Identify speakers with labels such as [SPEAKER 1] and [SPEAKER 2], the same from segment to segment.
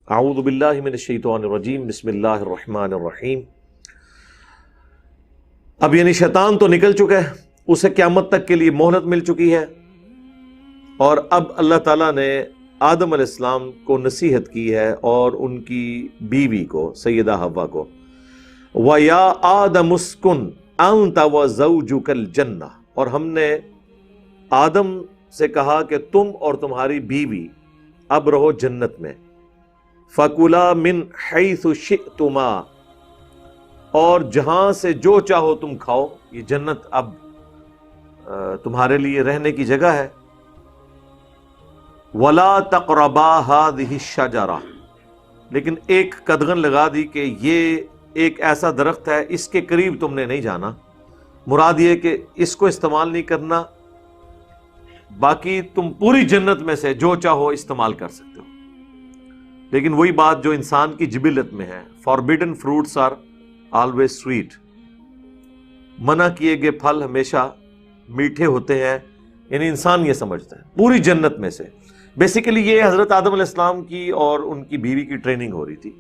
[SPEAKER 1] اعوذ باللہ من الشیطان الرجیم، بسم اللہ الرحمن الرحیم۔ اب یعنی شیطان تو نکل چکا ہے، اسے قیامت تک کے لیے مہلت مل چکی ہے، اور اب اللہ تعالیٰ نے آدم علیہ السلام کو نصیحت کی ہے اور ان کی بیوی کو سیدہ حوا کو، وَيَا آدَمُ اسْكُنْ أَنْتَ وَزَوْجُكَ الْجَنَّةَ، اور ہم نے آدم سے کہا کہ تم اور تمہاری بیوی اب رہو جنت میں، فَكُلَا مِنْ حَيْثُ شِئْتُمَا، اور جہاں سے جو چاہو تم کھاؤ، یہ جنت اب تمہارے لیے رہنے کی جگہ ہے، وَلَا تَقْرَبَا هَذِهِ الشَّجَرَةَ، لیکن ایک قدغن لگا دی کہ یہ ایک ایسا درخت ہے، اس کے قریب تم نے نہیں جانا۔ مراد یہ کہ اس کو استعمال نہیں کرنا، باقی تم پوری جنت میں سے جو چاہو استعمال کر سکتے ہو۔ لیکن وہی بات جو انسان کی جبلت میں ہے، forbidden fruits are always sweet, منع کیے گئے پھل ہمیشہ میٹھے ہوتے ہیں، یعنی انسان یہ سمجھتا ہے پوری جنت میں سے۔ بیسیکلی یہ حضرت آدم علیہ السلام کی اور ان کی بیوی کی ٹریننگ ہو رہی تھی۔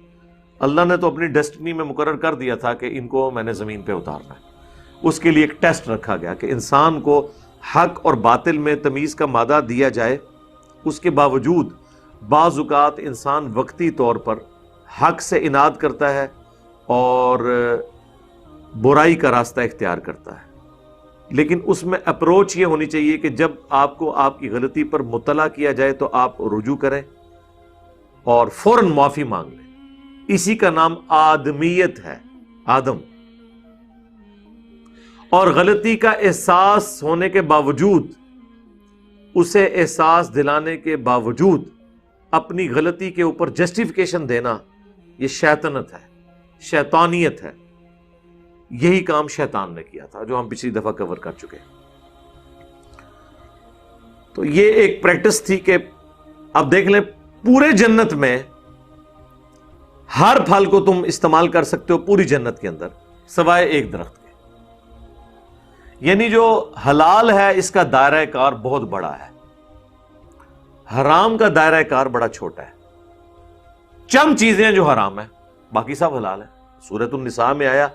[SPEAKER 1] اللہ نے تو اپنی ڈیسٹنی میں مقرر کر دیا تھا کہ ان کو میں نے زمین پہ اتارنا ہے، اس کے لیے ایک ٹیسٹ رکھا گیا کہ انسان کو حق اور باطل میں تمیز کا مادہ دیا جائے، اس کے باوجود بعض اوقات انسان وقتی طور پر حق سے اناد کرتا ہے اور برائی کا راستہ اختیار کرتا ہے، لیکن اس میں اپروچ یہ ہونی چاہیے کہ جب آپ کو آپ کی غلطی پر مطلع کیا جائے تو آپ رجوع کریں اور فوراً معافی مانگ لیں۔ اسی کا نام آدمیت ہے، آدم۔ اور غلطی کا احساس ہونے کے باوجود، اسے احساس دلانے کے باوجود اپنی غلطی کے اوپر جسٹیفیکیشن دینا، یہ شیطنت ہے، شیطانیت ہے۔ یہی کام شیطان نے کیا تھا جو ہم پچھلی دفعہ کور کر چکے۔ تو یہ ایک پریکٹس تھی کہ اب دیکھ لیں پورے جنت میں ہر پھل کو تم استعمال کر سکتے ہو پوری جنت کے اندر، سوائے ایک درخت کے۔ یعنی جو حلال ہے اس کا دائرہ کار بہت بڑا ہے، حرام کا دائرہ کار بڑا چھوٹا ہے۔ چند چیزیں جو حرام ہیں، باقی سب حلال ہیں۔ سورۃ النساء میں آیا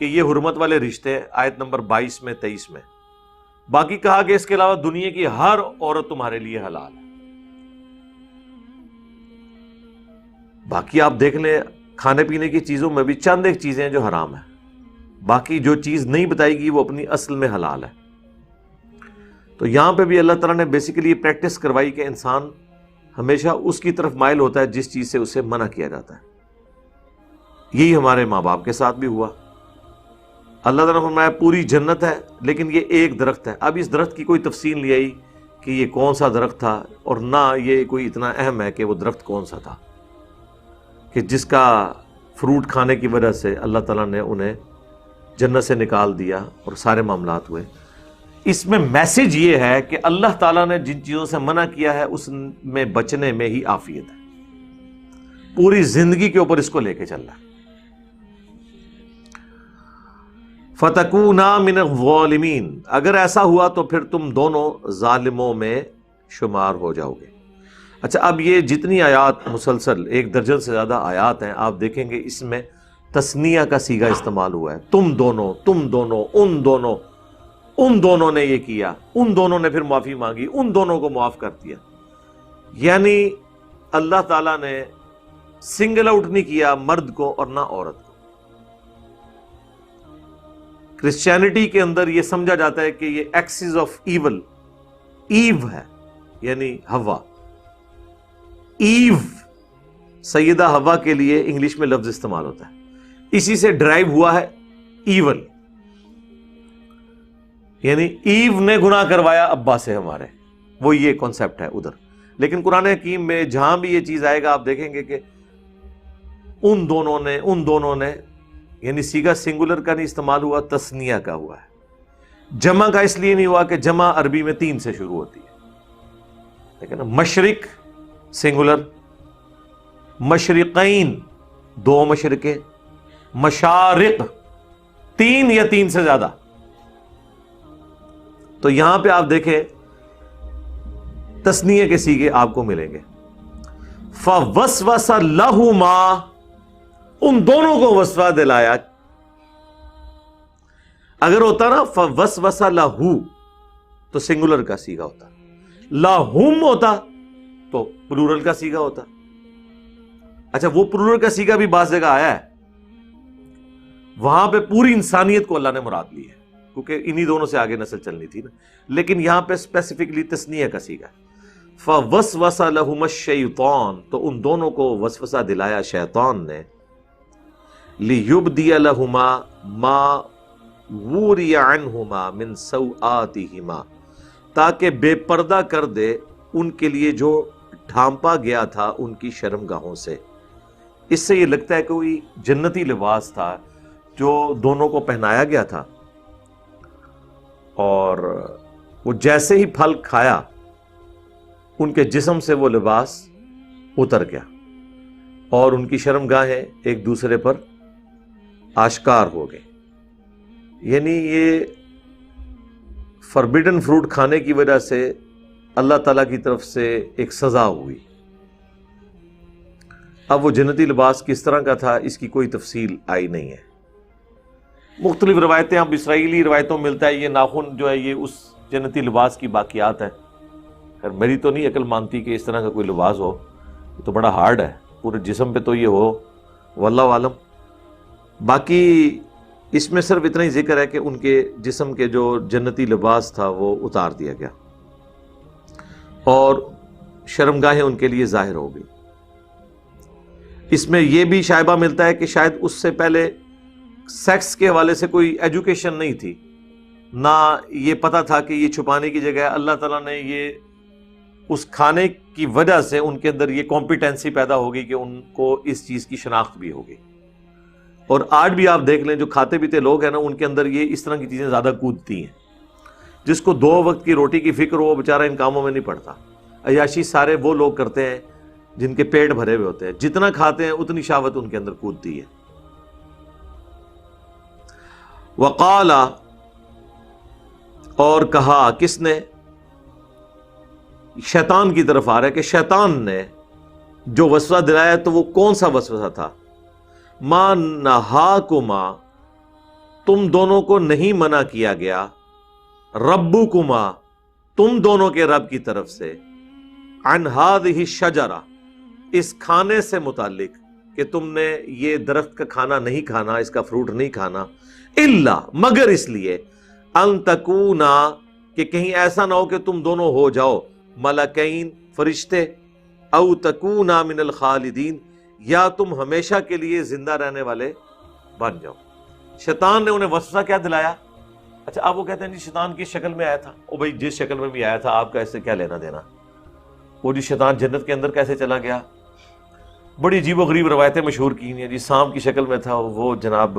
[SPEAKER 1] کہ یہ حرمت والے رشتے، آیت نمبر 22 میں 23 میں، باقی کہا کہ اس کے علاوہ دنیا کی ہر عورت تمہارے لیے حلال ہے۔ باقی آپ دیکھ لیں کھانے پینے کی چیزوں میں بھی چند ایک چیزیں جو حرام ہیں، باقی جو چیز نہیں بتائے گی وہ اپنی اصل میں حلال ہے۔ تو یہاں پہ بھی اللہ تعالیٰ نے بیسیکلی یہ پریکٹس کروائی کہ انسان ہمیشہ اس کی طرف مائل ہوتا ہے جس چیز سے اسے منع کیا جاتا ہے۔ یہی ہمارے ماں باپ کے ساتھ بھی ہوا۔ اللہ تعالیٰ نے فرمایا پوری جنت ہے لیکن یہ ایک درخت ہے۔ اب اس درخت کی کوئی تفصیل نہیں آئی کہ یہ کون سا درخت تھا، اور نہ یہ کوئی اتنا اہم ہے کہ وہ درخت کون سا تھا کہ جس کا فروٹ کھانے کی وجہ سے اللہ تعالیٰ نے انہیں جنت سے نکال دیا اور سارے معاملات ہوئے۔ اس میں میسج یہ ہے کہ اللہ تعالیٰ نے جن چیزوں سے منع کیا ہے اس میں بچنے میں ہی عافیت ہے، پوری زندگی کے اوپر اس کو لے کے چلنا ہے۔ فَتَكُونَا مِنَ الظَّالِمِينَ، اگر ایسا ہوا تو پھر تم دونوں ظالموں میں شمار ہو جاؤ گے۔ اچھا، اب یہ جتنی آیات مسلسل 1 درجن سے زیادہ آیات ہیں، آپ دیکھیں گے اس میں تثنیہ کا صیغہ استعمال ہوا ہے۔ تم دونوں، تم دونوں، ان دونوں نے یہ کیا، ان دونوں نے پھر معافی مانگی، ان دونوں کو معاف کر دیا۔ یعنی اللہ تعالیٰ نے سنگل آؤٹ نہیں کیا مرد کو اور نہ عورت کو۔ کرسچینٹی کے اندر یہ سمجھا جاتا ہے کہ یہ ایکسس آف ایول، ایو ہے، یعنی حوا۔ ایو سیدہ حوا کے لیے انگلش میں لفظ استعمال ہوتا ہے، اسی سے ڈرائیو ہوا ہے ایول، یعنی ایو نے گناہ کروایا ابا سے ہمارے، وہ یہ کانسیپٹ ہے ادھر۔ لیکن قرآن حکیم میں جہاں بھی یہ چیز آئے گا آپ دیکھیں گے کہ ان دونوں نے یعنی صیغہ سنگولر کا نہیں استعمال ہوا، تثنیہ کا ہوا ہے۔ جمع کا اس لیے نہیں ہوا کہ جمع عربی میں 3 سے شروع ہوتی ہے، لیکن مشرق سنگولر، مشرقین 2 مشرقیں، مشارق 3 یا 3 سے زیادہ۔ تو یہاں پہ آپ دیکھیں تثنیہ کے صیغے آپ کو ملیں گے۔ فوسوس لہما، ان دونوں کو وسوسہ دلایا. اگر ہوتا نا فوسوس لہو تو سنگولر کا صیغہ ہوتا، لہم ہوتا تو پلورل کا صیغہ ہوتا. اچھا وہ پلورل کا صیغہ بھی بعض جگہ آیا ہے، وہاں پہ پوری انسانیت کو اللہ نے مراد لی ہے کیونکہ انہی دونوں سے آگے نسل چلنی تھی نا، لیکن یہاں پہ اسپیسیفکلی تثنیہ کا صیغہ ہے. فوسوس لہما الشیطان، تو ان دونوں کو وسوسہ دلایا شیطان نے، لیبدی لہما ما وری عنہما من سوآتہما، تاکہ بے پردہ کر دے ان کے لیے جو ڈھانپا گیا تھا ان کی شرمگاہوں سے. اس سے یہ لگتا ہے کہ کوئی جنتی لباس تھا جو دونوں کو پہنایا گیا تھا، اور وہ جیسے ہی پھل کھایا ان کے جسم سے وہ لباس اتر گیا اور ان کی شرمگاہیں ایک دوسرے پر آشکار ہو گئی. یعنی یہ فربیڈن فروٹ کھانے کی وجہ سے اللہ تعالیٰ کی طرف سے ایک سزا ہوئی. اب وہ جنتی لباس کس طرح کا تھا اس کی کوئی تفصیل آئی نہیں ہے. مختلف روایتیں، اب اسرائیلی روایتوں میں ملتا ہے یہ ناخن جو ہے یہ اس جنتی لباس کی باقیات ہیں. خیر میری تو نہیں عقل مانتی کہ اس طرح کا کوئی لباس ہو، یہ تو بڑا ہارڈ ہے، پورے جسم پہ تو یہ ہو، واللہ عالم. باقی اس میں صرف اتنا ہی ذکر ہے کہ ان کے جسم کے جو جنتی لباس تھا وہ اتار دیا گیا اور شرمگاہیں ان کے لیے ظاہر ہو گئی. اس میں یہ بھی شائبہ ملتا ہے کہ شاید اس سے پہلے سیکس کے حوالے سے کوئی ایجوکیشن نہیں تھی، نہ یہ پتا تھا کہ یہ چھپانے کی جگہ اللہ تعالیٰ نے یہ اس کھانے کی وجہ سے ان کے اندر یہ کمپیٹنسی پیدا ہوگی کہ ان کو اس چیز کی شناخت بھی ہوگی. اور آج بھی آپ دیکھ لیں جو کھاتے پیتے لوگ ہیں نا ان کے اندر یہ اس طرح کی چیزیں زیادہ کودتی ہیں. جس کو 2 وقت کی روٹی کی فکر ہو وہ بیچارہ ان کاموں میں نہیں پڑتا. عیاشی سارے وہ لوگ کرتے ہیں جن کے پیٹ بھرے ہوئے ہوتے ہیں، جتنا کھاتے ہیں اتنی شہوت ان کے اندر کودتی ہے. وقال، اور کہا، کس نے؟ شیطان کی طرف آ رہا ہے کہ شیطان نے جو وسوسہ دلایا تو وہ کون سا وسوسہ تھا؟ ما نہاکما، تم دونوں کو نہیں منع کیا گیا، ربکما، تم دونوں کے رب کی طرف سے، عن ہذہ الشجرہ، اس کھانے سے متعلق کہ تم نے یہ درخت کا کھانا نہیں کھانا، اس کا فروٹ نہیں کھانا، الا، مگر اس لیے، ان تکونا، کہ کہیں ایسا نہ ہو کہ تم دونوں ہو جاؤ ملکین، فرشتے، او تکونا من الخالدین، یا تم ہمیشہ کے لیے زندہ رہنے والے بن جاؤ. شیطان نے انہیں وسوسہ کیا دلایا؟ اچھا اب وہ کہتے ہیں جی شیطان کی شکل میں آیا تھا. او بھائی جس شکل میں بھی آیا تھا آپ کا اس سے کیا لینا دینا؟ وہ جی شیطان جنت کے اندر کیسے چلا گیا؟ بڑی عجیب و غریب روایتیں مشہور کی ہیں. جی سانپ کی شکل میں تھا، وہ جناب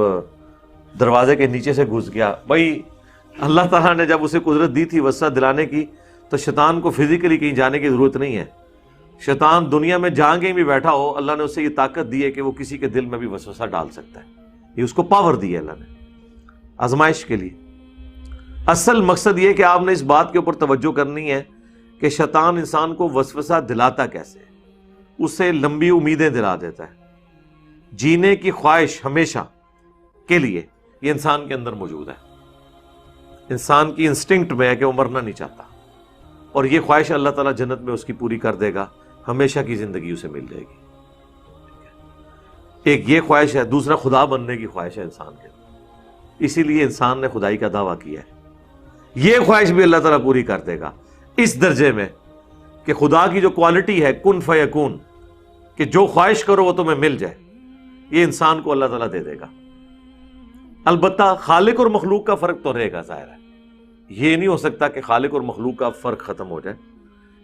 [SPEAKER 1] دروازے کے نیچے سے گھس گیا. بھائی اللہ تعالیٰ نے جب اسے قدرت دی تھی وسوسہ دلانے کی تو شیطان کو فزیکلی کہیں جانے کی ضرورت نہیں ہے. شیطان دنیا میں جہاں کہیں بھی بیٹھا ہو اللہ نے اسے یہ طاقت دی ہے کہ وہ کسی کے دل میں بھی وسوسہ ڈال سکتا ہے. یہ اس کو پاور دی ہے اللہ نے آزمائش کے لیے. اصل مقصد یہ کہ آپ نے اس بات کے اوپر توجہ کرنی ہے کہ شیطان انسان کو وسوسہ دلاتا کیسے ہے. اسے لمبی امیدیں دلا دیتا ہے، جینے کی خواہش ہمیشہ کے لیے یہ انسان کے اندر موجود ہے. انسان کی انسٹنکٹ میں ہے کہ وہ مرنا نہیں چاہتا، اور یہ خواہش اللہ تعالیٰ جنت میں اس کی پوری کر دے گا، ہمیشہ کی زندگی اسے مل جائے گی. ایک یہ خواہش ہے، دوسرا خدا بننے کی خواہش ہے انسان کے اندر. اسی لیے انسان نے خدائی کا دعویٰ کیا ہے. یہ خواہش بھی اللہ تعالیٰ پوری کر دے گا اس درجے میں کہ خدا کی جو کوالٹی ہے کن فیکون، کہ جو خواہش کرو وہ تمہیں مل جائے، یہ انسان کو اللہ تعالیٰ دے دے گا. البتہ خالق اور مخلوق کا فرق تو رہے گا، ظاہر ہے. یہ نہیں ہو سکتا کہ خالق اور مخلوق کا فرق ختم ہو جائے.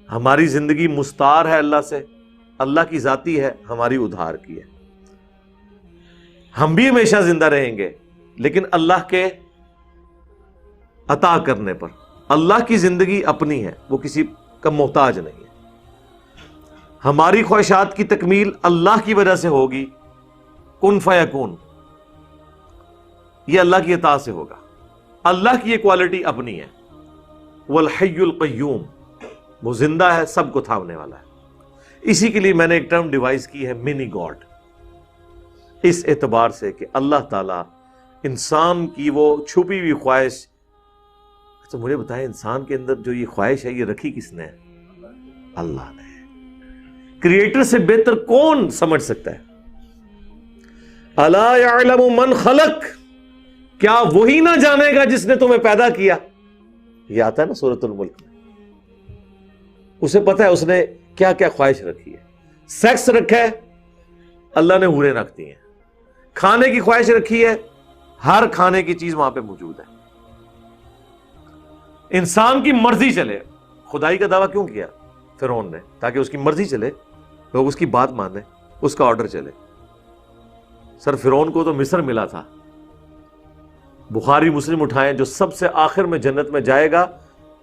[SPEAKER 1] ہماری زندگی مستعار ہے اللہ سے، اللہ کی ذاتی ہے، ہماری ادھار کی ہے. ہم بھی ہمیشہ زندہ رہیں گے لیکن اللہ کے عطا کرنے پر. اللہ کی زندگی اپنی ہے، وہ کسی کا محتاج نہیں ہے. ہماری خواہشات کی تکمیل اللہ کی وجہ سے ہوگی، کن فیکون، یہ اللہ کی عطا سے ہوگا. اللہ کی یہ کوالٹی اپنی ہے، والحی القیوم، وہ زندہ ہے، سب کو تھامنے والا ہے. اسی کے لیے میں نے ایک ٹرم ڈیوائز کی ہے منی گاڈ، اس اعتبار سے کہ اللہ تعالیٰ انسان کی وہ چھپی ہوئی خواہش، اچھا مجھے بتائیں انسان کے اندر جو یہ خواہش ہے یہ رکھی کس نے؟ اللہ نے۔ کریٹر سے بہتر کون سمجھ سکتا ہے؟ الا یعلم من خلق، کیا وہی نہ جانے گا جس نے تمہیں پیدا کیا؟ یہ آتا ہے نا سورۃ الملک میں، اسے پتا ہے اس نے کیا کیا خواہش رکھی ہے۔ سیکس رکھا ہے، اللہ نے حوریں رکھ دی ہیں۔ کھانے کی خواہش رکھی ہے، ہر کھانے کی چیز وہاں پہ موجود ہے۔ انسان کی مرضی چلے، خدائی کا دعویٰ کیوں کیا فرعون نے؟ تاکہ اس کی مرضی چلے، لوگ اس کی بات مانیں، اس کا آرڈر چلے۔ سر فرعون کو تو مصر ملا تھا، بخاری مسلم اٹھائیں، جو سب سے آخر میں جنت میں جائے گا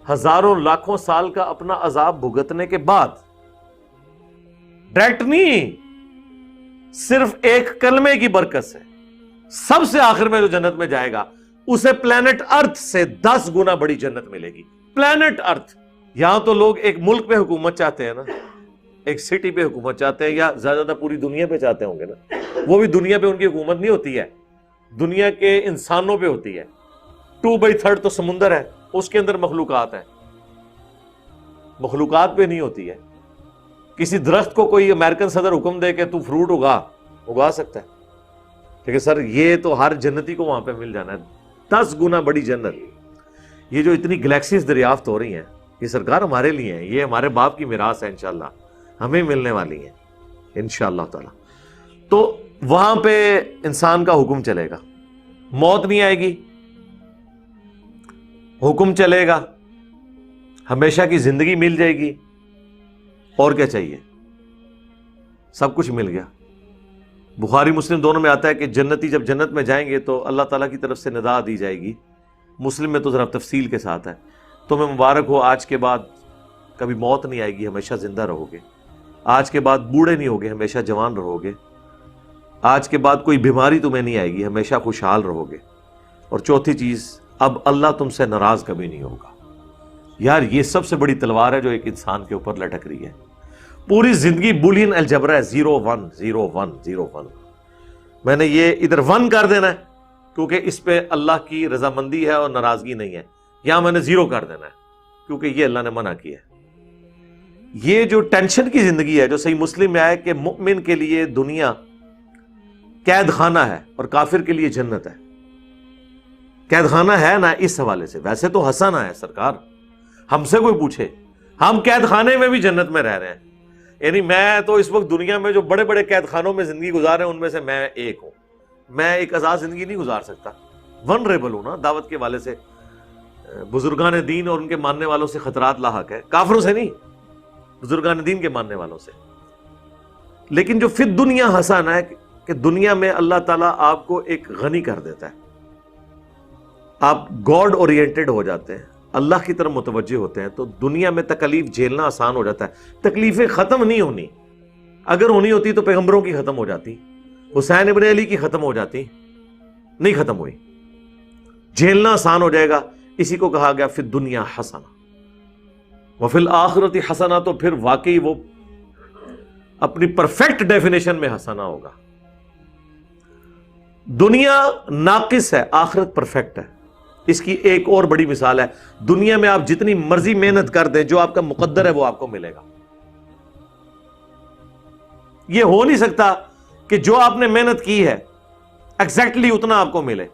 [SPEAKER 1] ہزاروں لاکھوں سال کا اپنا عذاب بھگتنے کے بعد، ڈائریکٹ نہیں، صرف ایک کلمے کی برکت سے سب سے آخر میں جو جنت میں جائے گا اسے پلانٹ ارتھ سے 10 گنا بڑی جنت ملے گی۔ پلانٹ ارتھ، یہاں تو لوگ ایک ملک پہ حکومت چاہتے ہیں نا، ایک سٹی پہ حکومت چاہتے ہیں، یا زیادہ پوری دنیا پہ چاہتے ہوں گے نا، وہ بھی دنیا پہ ان کی حکومت نہیں ہوتی ہے، دنیا کے انسانوں پہ ہوتی ہے۔ 2/3 تو سمندر ہے، اس کے اندر مخلوقات ہیں، مخلوقات پہ نہیں ہوتی ہے۔ کسی درخت کو کوئی امریکن صدر حکم دے کہ تو فروٹ اگا سکتا ہے، لیکن سر یہ تو ہر جنتی کو وہاں پہ مل جانا ہے، 10 گنا بڑی جنت۔ یہ جو اتنی گلیکسیز دریافت ہو رہی ہیں یہ سرکار ہمارے لیے ہیں، یہ ہمارے باپ کی میراث ہے، انشاءاللہ ہمیں ملنے والی ہیں انشاءاللہ تعالی۔ تو وہاں پہ انسان کا حکم چلے گا، موت نہیں آئے گی، حکم چلے گا، ہمیشہ کی زندگی مل جائے گی، اور کیا چاہیے؟ سب کچھ مل گیا۔ بخاری مسلم دونوں میں آتا ہے کہ جنتی جب جنت میں جائیں گے تو اللہ تعالیٰ کی طرف سے ندا دی جائے گی، مسلم میں تو ذرا تفصیل کے ساتھ ہے، تمہیں مبارک ہو، آج کے بعد کبھی موت نہیں آئے گی، ہمیشہ زندہ رہو گے، آج کے بعد بوڑھے نہیں ہوگے، ہمیشہ جوان رہو گے، آج کے بعد کوئی بیماری تمہیں نہیں آئے گی، ہمیشہ خوشحال رہو گے، اور چوتھی چیز، اب اللہ تم سے ناراض کبھی نہیں ہوگا۔ یار یہ سب سے بڑی تلوار ہے جو ایک انسان کے اوپر لٹک رہی ہے، پوری زندگی بولین الجبرا ہے، 0 1 0 1 0 1۔ میں نے یہ ادھر 1 کر دینا ہے کیونکہ اس پہ اللہ کی رضامندی ہے اور ناراضگی نہیں ہے، یہاں میں نے 0 کر دینا ہے کیونکہ یہ اللہ نے منع کیا ہے۔ یہ جو ٹینشن کی زندگی ہے جو صحیح مسلم میں آئے کہ مؤمن کے لیے دنیا قید خانہ ہے اور کافر کے لیے جنت ہے۔ قید خانہ ہے نا اس حوالے سے، ویسے تو ہنسانہ ہے سرکار، ہم سے کوئی پوچھے ہم قید خانے میں بھی جنت میں رہ رہے ہیں، یعنی میں تو اس وقت دنیا میں جو بڑے بڑے قید خانوں میں زندگی گزار رہے ہیں ان میں سے میں ایک ہوں، میں ایک آزاد زندگی نہیں گزار سکتا، ونریبل ہوں نا، دعوت کے والے سے بزرگان دین اور ان کے ماننے والوں سے خطرات لاحق ہے، کافروں سے نہیں، بزرگان دین کے ماننے والوں سے۔ لیکن جو فی دنیا حسن ہے کہ دنیا میں اللہ تعالیٰ آپ کو ایک غنی کر دیتا ہے، آپ گاڈ اورینٹڈ ہو جاتے ہیں، اللہ کی طرف متوجہ ہوتے ہیں، تو دنیا میں تکلیف جھیلنا آسان ہو جاتا ہے۔ تکلیفیں ختم نہیں ہونی، اگر ہونی ہوتی تو پیغمبروں کی ختم ہو جاتی، حسین ابن علی کی ختم ہو جاتی، نہیں ختم ہوئی، جھیلنا آسان ہو جائے گا۔ اسی کو کہا گیا فی الدنیا حسنہ وفی الآخرۃ حسنہ، تو پھر واقعی وہ اپنی پرفیکٹ ڈیفینیشن میں حسنہ ہوگا۔ دنیا ناقص ہے، آخرت پرفیکٹ ہے۔ اس کی ایک اور بڑی مثال ہے، دنیا میں آپ جتنی مرضی محنت کر دیں، جو آپ کا مقدر ہے وہ آپ کو ملے گا۔ یہ ہو نہیں سکتا کہ جو آپ نے محنت کی ہے ایگزیکٹلی اتنا آپ کو ملے۔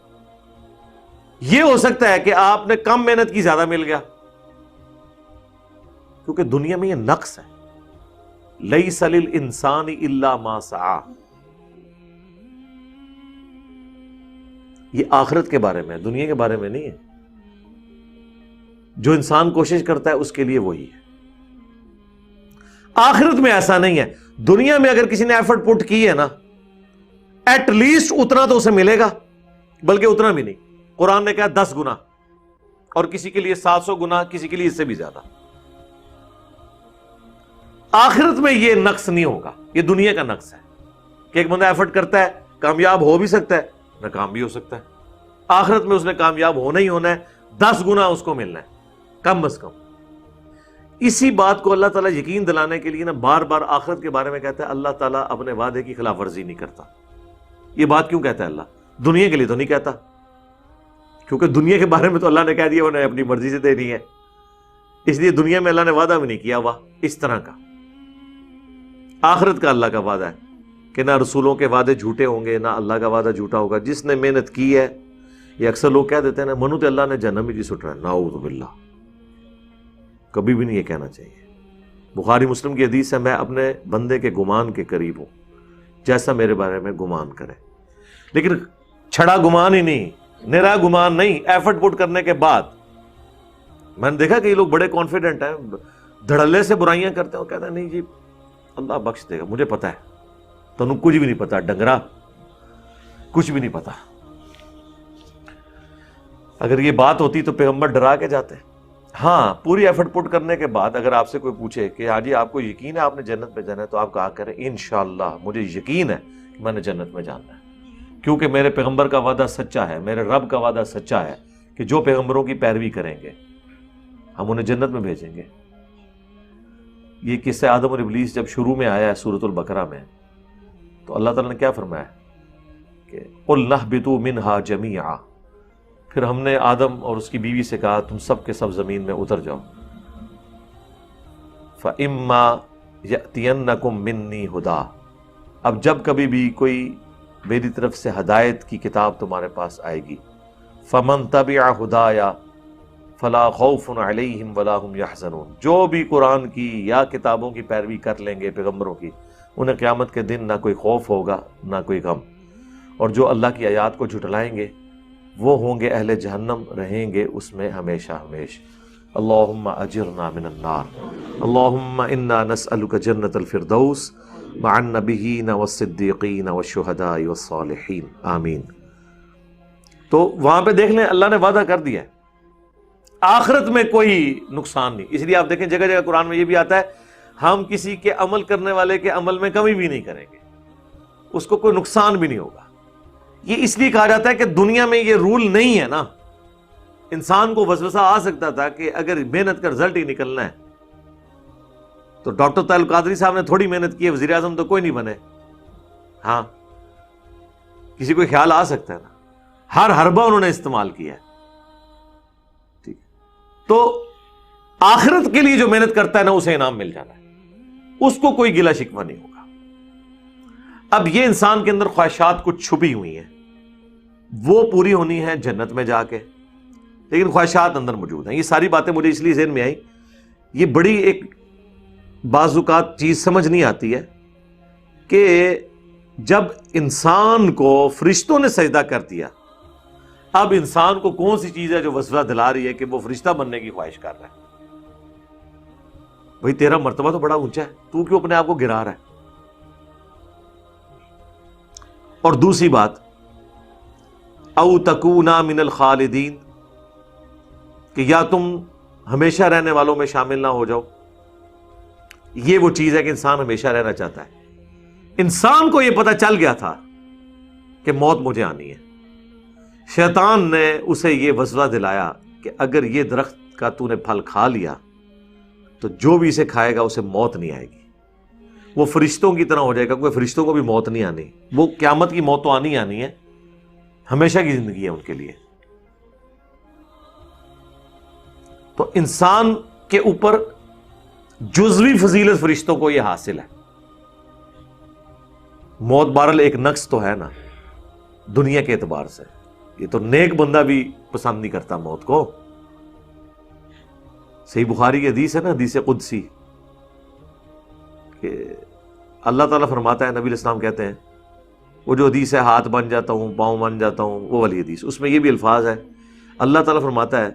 [SPEAKER 1] یہ ہو سکتا ہے کہ آپ نے کم محنت کی، زیادہ مل گیا، کیونکہ دنیا میں یہ نقص ہے، لیس للانسان الا ما سعی۔ یہ آخرت کے بارے میں ہے، دنیا کے بارے میں نہیں ہے۔ جو انسان کوشش کرتا ہے اس کے لیے وہی ہے۔ آخرت میں ایسا نہیں ہے، دنیا میں اگر کسی نے ایفرٹ پٹ کی ہے نا، ایٹ لیسٹ اتنا تو اسے ملے گا، بلکہ اتنا بھی نہیں۔ قرآن نے کہا 10 گنا، اور کسی کے لیے 700 گنا، کسی کے لیے اس سے بھی زیادہ۔ آخرت میں یہ نقص نہیں ہوگا، یہ دنیا کا نقص ہے کہ ایک بندہ ایفرٹ کرتا ہے، کامیاب ہو بھی سکتا ہے، ناکام بھی ہو سکتا ہے۔ آخرت میں اس نے کامیاب ہونا ہی ہونا ہے، 10 گنا اس کو ملنا ہے کم از کم۔ اسی بات کو اللہ تعالیٰ یقین دلانے کے لیے نا بار بار آخرت کے بارے میں کہتا ہے اللہ تعالیٰ اپنے وعدے کی خلاف ورزی نہیں کرتا. یہ بات کیوں کہتا ہے اللہ؟ دنیا کے لیے تو نہیں کہتا، کیونکہ دنیا کے بارے میں تو اللہ نے کہہ دیا انہیں اپنی مرضی سے دینی ہے، اس لیے دنیا میں اللہ نے وعدہ بھی نہیں کیا ہوا اس طرح کا. آخرت کا اللہ کا وعدہ ہے کہ نہ رسولوں کے وعدے جھوٹے ہوں گے، نہ اللہ کا وعدہ جھوٹا ہوگا. جس نے محنت کی ہے، یہ اکثر لوگ کہہ دیتے ہیں نا منو تو اللہ نے جہنم ہی جی سٹ رہا ہے، نعوذ باللہ. کبھی بھی نہیں یہ کہنا چاہیے. بخاری مسلم کی حدیث ہے میں اپنے بندے کے گمان کے قریب ہوں جیسا میرے بارے میں گمان کرے. لیکن چھڑا گمان ہی نہیں، نرا گمان نہیں، ایفرٹ پٹ کرنے کے بعد. میں نے دیکھا کہ یہ لوگ بڑے کانفیڈنٹ ہیں، دھڑلے سے برائیاں کرتے ہیں، وہ کہتے ہیں نہیں جی اللہ بخش دے گا، مجھے پتا ہے. تو انہوں کچھ بھی نہیں پتا، ڈنگرا کچھ بھی نہیں پتا. اگر یہ بات ہوتی تو پیغمبر ڈرا کے جاتے. ہاں پوری ایفرٹ پٹ کرنے کے بعد اگر آپ سے کوئی پوچھے کہ ہاں جی آپ کو یقین ہے آپ نے جنت میں جانا ہے، تو آپ کہا کریں انشاءاللہ مجھے یقین ہے کہ میں نے جنت میں جانا ہے، کیونکہ میرے پیغمبر کا وعدہ سچا ہے، میرے رب کا وعدہ سچا ہے کہ جو پیغمبروں کی پیروی کریں گے ہم انہیں جنت میں بھیجیں گے. یہ قصہ آدم اور ابلیس جب شروع میں آیا ہے سورۃ البقرہ میں، تو اللہ تعالیٰ نے کیا فرمایا کہ قُلْ نَهْبِطُوا مِنْهَا جَمِيعًا. پھر ہم نے آدم اور اس کی بیوی سے کہا تم سب کے سب زمین میں اتر جاؤ. فَإِمَّا يَأْتِيَنَّكُم مِّنِّي هُدًى. اب جب کبھی بھی کوئی میری طرف سے ہدایت کی کتاب تمہارے پاس آئے گی، فَمَن تَبِعَ هُدَايَ فَلَا خَوْفٌ عَلَيْهِمْ وَلَا هُمْ يَحْزَنُونَ. جو بھی قرآن کی یا کتابوں کی پیروی کر لیں گے پیغمبروں کی، انہیں قیامت کے دن نہ کوئی خوف ہوگا نہ کوئی غم. اور جو اللہ کی آیات کو جھٹلائیں گے وہ ہوں گے اہل جہنم، رہیں گے اس میں ہمیشہ ہمیشہ. اللہم اجرنا من النار. اللہم انا نسألک جنت الفردوس مع النبیین والصدیقین والشہداء والصالحین آمین. تو وہاں پہ دیکھ لیں اللہ نے وعدہ کر دیا ہے آخرت میں کوئی نقصان نہیں. اس لیے آپ دیکھیں جگہ جگہ قرآن میں یہ بھی آتا ہے ہم کسی کے عمل کرنے والے کے عمل میں کمی بھی نہیں کریں گے، اس کو کوئی نقصان بھی نہیں ہوگا. یہ اس لیے کہا جاتا ہے کہ دنیا میں یہ رول نہیں ہے نا. انسان کو وسوسہ آ سکتا تھا کہ اگر محنت کا رزلٹ ہی نکلنا ہے تو ڈاکٹر طاہر القادری صاحب نے تھوڑی محنت کی ہے، وزیر اعظم تو کوئی نہیں بنے. ہاں کسی کو خیال آ سکتا ہے نا، ہر حربہ انہوں نے استعمال کیا ہے. ٹھیک، تو آخرت کے لیے جو محنت کرتا ہے نا اسے انعام مل جانا ہے، اس کو کوئی گلہ شکوہ نہیں ہوگا. اب یہ انسان کے اندر خواہشات کچھ چھپی ہوئی ہیں، وہ پوری ہونی ہے جنت میں جا کے، لیکن خواہشات اندر موجود ہیں. یہ ساری باتیں مجھے اس لیے ذہن میں آئی، یہ بڑی ایک بعض اوقات چیز سمجھ نہیں آتی ہے کہ جب انسان کو فرشتوں نے سجدہ کر دیا، اب انسان کو کون سی چیز ہے جو وسوسہ دلا رہی ہے کہ وہ فرشتہ بننے کی خواہش کر رہا ہے؟ بھئی تیرا مرتبہ تو بڑا اونچا ہے، تو کیوں اپنے آپ کو گرا رہا ہے؟ اور دوسری بات او تکونا من الخالدین، کہ یا تم ہمیشہ رہنے والوں میں شامل نہ ہو جاؤ. یہ وہ چیز ہے کہ انسان ہمیشہ رہنا چاہتا ہے. انسان کو یہ پتہ چل گیا تھا کہ موت مجھے آنی ہے. شیطان نے اسے یہ وسوسہ دلایا کہ اگر یہ درخت کا تو نے پھل کھا لیا تو جو بھی اسے کھائے گا اسے موت نہیں آئے گی، وہ فرشتوں کی طرح ہو جائے گا. کیونکہ فرشتوں کو بھی موت نہیں آنی، وہ قیامت کی موت تو آنی آنی ہے، ہمیشہ کی زندگی ہے ان کے لیے. تو انسان کے اوپر جزوی فضیلت فرشتوں کو یہ حاصل ہے. موت بہرحال ایک نقص تو ہے نا دنیا کے اعتبار سے، یہ تو نیک بندہ بھی پسند نہیں کرتا موت کو. صحیح بخاری کی حدیث ہے نا، حدیث قدسی، کہ اللہ تعالیٰ فرماتا ہے، نبی علیہ السلام کہتے ہیں، وہ جو حدیث ہے ہاتھ بن جاتا ہوں پاؤں بن جاتا ہوں، وہ والی حدیث، اس میں یہ بھی الفاظ ہے، اللہ تعالیٰ فرماتا ہے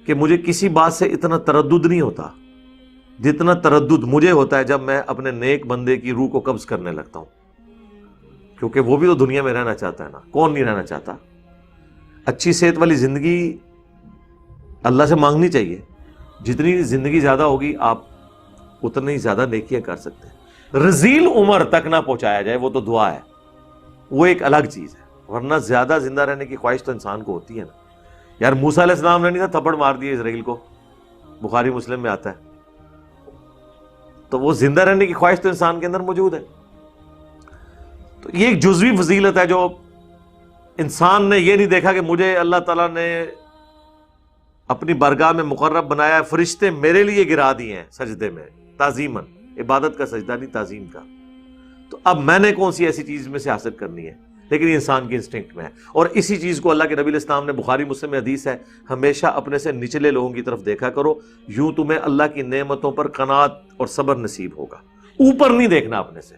[SPEAKER 1] کہ مجھے کسی بات سے اتنا تردد نہیں ہوتا جتنا تردد مجھے ہوتا ہے جب میں اپنے نیک بندے کی روح کو قبض کرنے لگتا ہوں. کیونکہ وہ بھی تو دنیا میں رہنا چاہتا ہے نا، کون نہیں رہنا چاہتا. اچھی صحت والی زندگی اللہ سے مانگنی چاہیے. جتنی زندگی زیادہ ہوگی آپ اتنی زیادہ نیکیاں کر سکتے ہیں. رذیل عمر تک نہ پہنچایا جائے وہ تو دعا ہے، وہ ایک الگ چیز ہے. ورنہ زیادہ زندہ رہنے کی خواہش تو انسان کو ہوتی ہے نا. یار موسیٰ علیہ السلام نے نہیں تھا تھپڑ مار دیا اسرائیل کو، بخاری مسلم میں آتا ہے. تو وہ زندہ رہنے کی خواہش تو انسان کے اندر موجود ہے. تو یہ ایک جزوی فضیلت ہے جو انسان نے یہ نہیں دیکھا کہ مجھے اللہ تعالیٰ نے اپنی برگاہ میں مقرب بنایا ہے، فرشتے میرے لیے گرا دیے ہیں سجدے میں تعظیماً، عبادت کا سجدہ نہیں تعظیم کا، تو اب میں نے کون سی ایسی چیز میں سے حاصل کرنی ہے. لیکن یہ انسان کی انسٹنکٹ میں ہے، اور اسی چیز کو اللہ کے نبی علیہ السلام نے، بخاری مسلم میں حدیث ہے، ہمیشہ اپنے سے نچلے لوگوں کی طرف دیکھا کرو، یوں تمہیں اللہ کی نعمتوں پر قناعت اور صبر نصیب ہوگا. اوپر نہیں دیکھنا اپنے سے.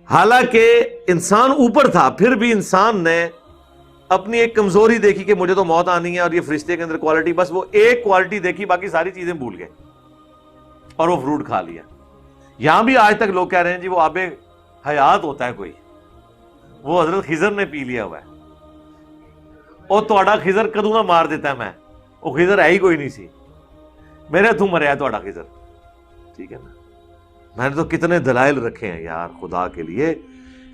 [SPEAKER 1] حالانکہ انسان اوپر تھا، پھر بھی انسان نے اپنی ایک کمزوری دیکھی کہ مجھے تو موت آنی ہے، اور یہ فرشتے کے اندر کوالٹی، بس وہ ایک کوالٹی دیکھی، باقی ساری چیزیں بھول گئے اور وہ فروٹ کھا لیا. یہاں بھی آج تک لوگ کہہ رہے ہیں جی وہ آب حیات ہوتا ہے کوئی، وہ حضرت خضر نے پی لیا ہوا ہے، اور تہاڈا خضر کدوں نہ مار دیتا ہے، میں وہ خضر ہے ہی کوئی نہیں سی، میرے ہاتھوں مریا تہاڈا خضر. ٹھیک ہے نا، میں نے تو کتنے دلائل رکھے ہیں یار خدا کے لیے،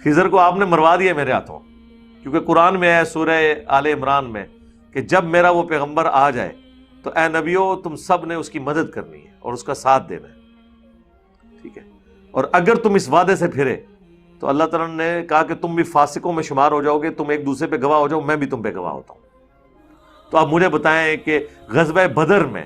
[SPEAKER 1] خضر کو آپ نے مروا دیا میرے ہاتھوں. کیونکہ قرآن میں ہے سورہ آل عمران میں کہ جب میرا وہ پیغمبر آ جائے تو اے نبیو تم سب نے اس کی مدد کرنی ہے اور اس کا ساتھ دینا ہے. ٹھیک ہے، اور اگر تم اس وعدے سے پھرے تو اللہ تعالیٰ نے کہا کہ تم بھی فاسقوں میں شمار ہو جاؤ گے، تم ایک دوسرے پہ گواہ ہو جاؤ، میں بھی تم پہ گواہ ہوتا ہوں. تو آپ مجھے بتائیں کہ غزوہ بدر میں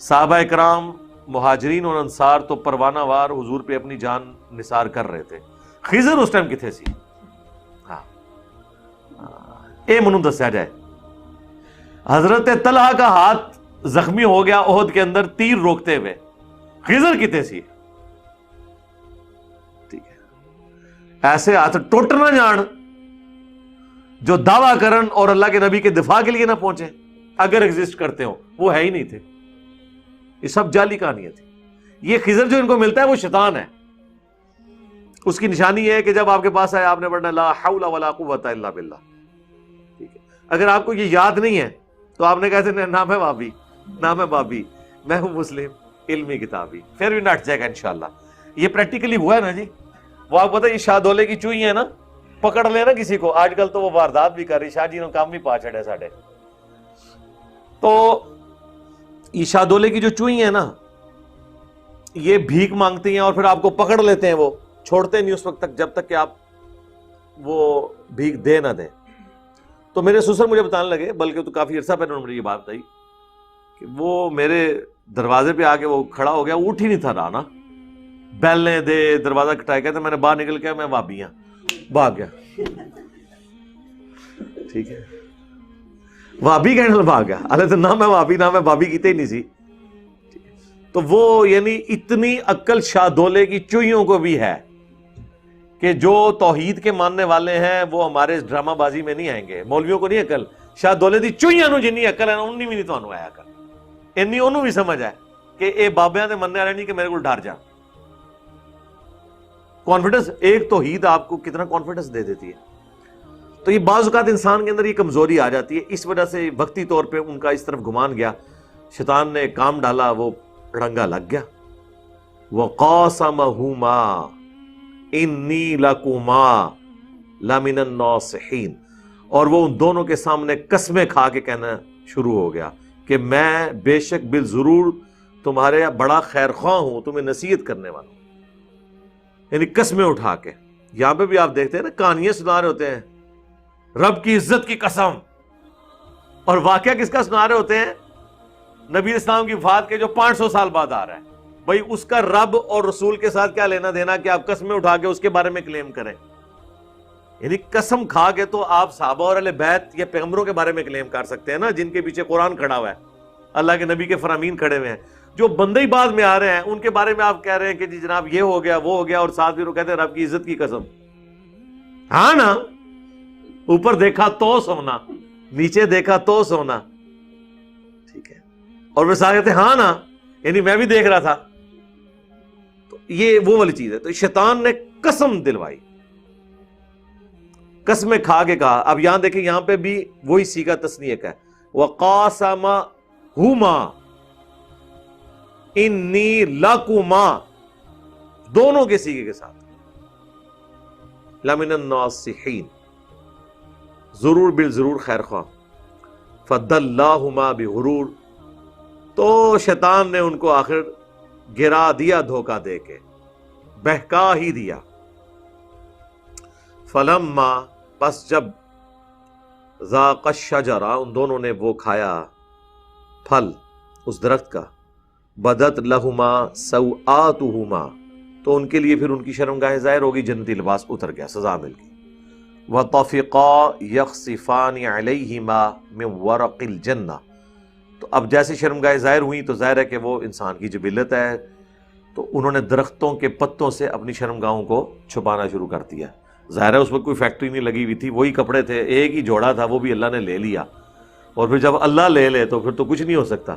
[SPEAKER 1] صحابہ اکرام مہاجرین اور انصار تو پروانہ وار حضور پہ اپنی جان نثار کر رہے تھے، خضر اس ٹائم کتنے سی؟ ہاں اے منو دسیا جائے، حضرت طلحہ کا ہاتھ زخمی ہو گیا احد کے اندر تیر روکتے ہوئے، خضر کتنے سی؟ ٹھیک ہے، ایسے ہاتھ ٹوٹ نہ جان جو دعویٰ کرن اور اللہ کے نبی کے دفاع کے لیے نہ پہنچے، اگر ایگزسٹ کرتے ہو، وہ ہے ہی نہیں تھے. یہ سب جعلی کہانیاں تھی. یہ خضر جو ان کو ملتا ہے وہ شیطان ہے. اس کی نشانی یہ ہے کہ جب آپ کے پاس آئے آپ نے پڑھنا لا حول ولا قوت الا باللہ. ٹھیک ہے، اگر آپ کو یہ یاد نہیں ہے تو آپ نے کہتے ہیں نہ میں بابی، نہ میں بابی، میں ہوں مسلم علمی کتابی، پھر بھی نٹ جائے گا انشاءاللہ. یہ پریکٹیکلی ہوا ہے نا جی. وہ آپ پتہ یہ شاہ دولے کی چوئی ہے نا، پکڑ لے نا کسی کو، آج کل تو وہ واردات بھی کر رہی، شاہ جی نے کام بھی پا چھڑے ساڑھے. تو یہ شاہ دولے کی جو چوئی ہیں نا، یہ بھیک مانگتی ہیں اور پھر آپ کو پکڑ لیتے ہیں، وہ چھوڑتے نہیں اس وقت تک جب تک کہ آپ وہ بھیک دے نہ دیں. تو میرے سسر مجھے بتانے لگے، بلکہ تو کافی عرصہ پہلے انہوں نے مجھے یہ بات بتائی کہ وہ میرے دروازے پہ آ کے وہ کھڑا ہو گیا، اٹھ ہی نہیں تھا رہا نا، بیلنے دے دروازہ کھٹائے، کہتے میں نے باہر نکل کے میں وابی ہاں، بھاگ گیا. ٹھیک ہے، وابی کہنے بھاگ گیا، اللہ تو نہ میں وابی نہ میں بابی کیتے ہی نہیں سی. تو وہ یعنی اتنی عقل شاہ دولے کی چوئیوں کو بھی ہے کہ جو توحید کے ماننے والے ہیں وہ ہمارے ڈرامہ بازی میں نہیں آئیں گے. مولویوں کو نہیں عقل، شاہ دولے دی چوئیاں نو جنی عقل ہے نا انہی بھی نہیں تانوں آیا کر، انی انہوں بھی سمجھ ہے کہ اے بابیاں دے مننے والے نہیں کہ میرے کو ڈر جا. کانفیڈنس، ایک توحید آپ کو کتنا کانفیڈنس دے دیتی ہے. تو یہ بعض اوقات انسان کے اندر یہ کمزوری آ جاتی ہے، اس وجہ سے وقتی طور پہ ان کا اس طرف گمان گیا، شیطان نے کام ڈالا، وہ رنگا لگ گیا. وَقَاسَمَهُمَا إِنِّي لَكُمَا لَمِنَ النَّاصِحِينَ، اور وہ ان دونوں کے سامنے قسمیں کھا کے کہنا شروع ہو گیا کہ میں بے شک بالضرور تمہارے بڑا خیر خواہ ہوں، تمہیں نصیحت کرنے والا ہوں. یعنی قسمیں اٹھا کے. یہاں پہ بھی آپ دیکھتے ہیں نا کہانیاں سنا رہے ہوتے ہیں، رب کی عزت کی قسم، اور واقعہ کس کا سنا رہے ہوتے ہیں؟ نبی اسلام کی وفات کے جو 500 سال بعد آ رہا ہے. بھائی اس کا رب اور رسول کے ساتھ کیا لینا دینا کہ آپ قسمیں اٹھا کے اس کے بارے میں کلیم کریں؟ یعنی قسم کھا کے تو آپ صحابہ اور اہل بیت یا پیغمبروں کے بارے میں کلیم کر سکتے ہیں نا، جن کے پیچھے قرآن کھڑا ہوا ہے، اللہ کے نبی کے فرامین کھڑے ہوئے ہیں. جو بندے ہی بعد میں آ رہے ہیں ان کے بارے میں آپ کہہ رہے ہیں کہ جی جناب یہ ہو گیا وہ ہو گیا، اور ساتھ بھی وہ کہتے ہیں رب کی عزت کی قسم. ہاں نا، اوپر دیکھا تو سونا، نیچے دیکھا تو سونا. ٹھیک ہے، اور وہ ساتھ کہتے ہیں ہاں نا، یعنی میں بھی دیکھ رہا تھا. تو یہ وہ والی چیز ہے. تو شیطان نے قسم دلوائی، قسمیں کھا کے کہا. اب یہاں دیکھیں، یہاں پہ بھی وہی صیغہ تثنیہ کا ہے، وَقَاسَمَهُمَا إِنِّي لَكُمَا، دونوں کے صیغے کے ساتھ، لَمِنَ النَّاصِحِينَ، ضرور بالضرور خیر خواہ. فَدَلَّاهُمَا بِغُرُورٍ، تو شیطان نے ان کو آخر گرا دیا دھوکہ دے کے، بہکا ہی دیا۔ فلما، پس جب ذاق الشجرہ، ان دونوں نے وہ کھایا پھل اس درخت کا، بدت لہما سوآتہما، تو ان کے لیے پھر ان کی شرمگاہیں ظاہر ہوگی، جنتی لباس اتر گیا، سزا مل گئی۔ وطفقا یخصفان علیہما من ورق الجنہ، تو اب جیسے شرمگاہیں ظاہر ہوئیں تو ظاہر ہے کہ وہ انسان کی جبلت ہے، تو انہوں نے درختوں کے پتوں سے اپنی شرمگاہوں کو چھپانا شروع کر دیا۔ ظاہر ہے اس وقت کوئی فیکٹری نہیں لگی ہوئی تھی، وہی کپڑے تھے، ایک ہی جوڑا تھا، وہ بھی اللہ نے لے لیا، اور پھر جب اللہ لے لے تو پھر تو کچھ نہیں ہو سکتا،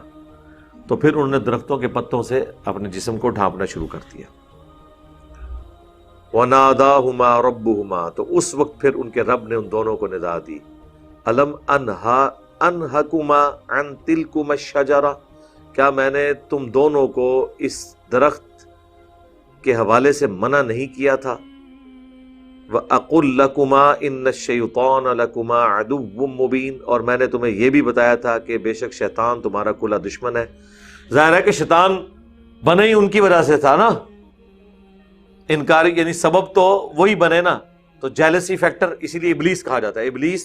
[SPEAKER 1] تو پھر انہوں نے درختوں کے پتوں سے اپنے جسم کو ڈھانپنا شروع کر دیا۔ وَنَادَاهُمَا رَبُّهُمَا، تو اس وقت پھر ان کے رب نے ان دونوں کو ندا دی، أَلَمْ أَنْهَكُمَا عَنْ تِلْكُمَا الشَّجَرَةِ، کیا میں نے تم دونوں کو اس درخت کے حوالے سے منع نہیں کیا تھا؟ وَأَقُلْ لَكُمَا إِنَّ الشَّيْطَانَ لَكُمَا عَدُوٌّ مُّبِينٌ، اور میں نے تمہیں یہ بھی بتایا تھا کہ بے شک شیطان تمہارا کھلا دشمن ہے۔ ظاہر ہے کہ شیطان بنے ہی ان کی وجہ سے تھا نا، انکاری یعنی سبب تو وہی بنے نا، تو جیلسی فیکٹر، اسی لیے ابلیس کہا جاتا ہے، ابلیس